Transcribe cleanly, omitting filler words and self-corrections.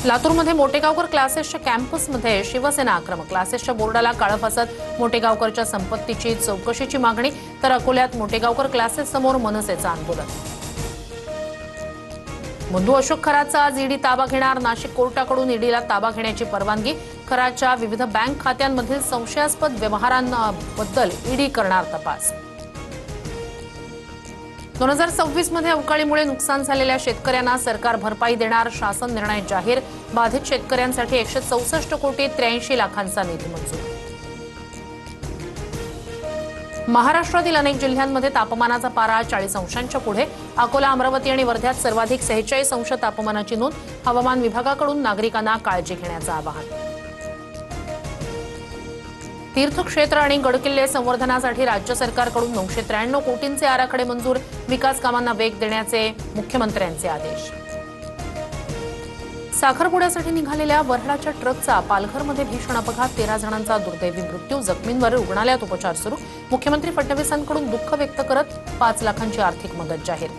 लातूरमध्ये मोटेगावकर क्लासेसच्या कॅम्पसमध्ये शिवसेना आक्रमक। क्लासेसच्या बोर्डाला काळं फासत मोटेगावकरच्या संपत्तीची चौकशीची मागणी, तर अकोल्यात मोटेगावकर क्लासेस समोर मनसेचं आंदोलन। मुंदू अशोक खराचा आज ईडी ताबा घेणार। नाशिक कोर्टाकडून ईडीला ताबा घेण्याची परवानगी। खराच्या विविध बँक खात्यांमधील संशयास्पद व्यवहारांबद्दल ईडी करणार तपास। 2026 मध्ये अवकाळीमुळे नुकसान झालेल्या शेतकऱ्यांना सरकार भरपाई देणार। शासन निर्णय जाहीर। बाधित शेतकऱ्यांसाठी 164 कोटी 83 लाखांचा निधी मंजूर। महाराष्ट्रातील अनेक जिल्ह्यांमध्ये तापमानाचा पारा 40 अंशांच्या पुढे। अकोला, अमरावती आणि वर्ध्यात सर्वाधिक 46 अंश तापमानाची नोंद। हवामान विभागाकडून नागरिकांना काळजी घेण्याचं आवाहन। तीर्थक्षेत्र आणि गडकिल्ले संवर्धनासाठी राज्य सरकारकडून 993 कोटींचे आराखडे मंजूर। विकास कामांना वेग देण्याचे मुख्यमंत्र्यांचे आदेश। साखरपुड्यासाठी निघालेल्या वऱ्हाडाच्या ट्रकचा पालघरमध्ये भीषण अपघात। 13 जणांचा दुर्दैवी मृत्यू। जखमींवर रुग्णालयात उपचार सुरू। मुख्यमंत्री फडणवीसांकडून दुःख व्यक्त करत 5 लाखांची आर्थिक मदत जाहीर।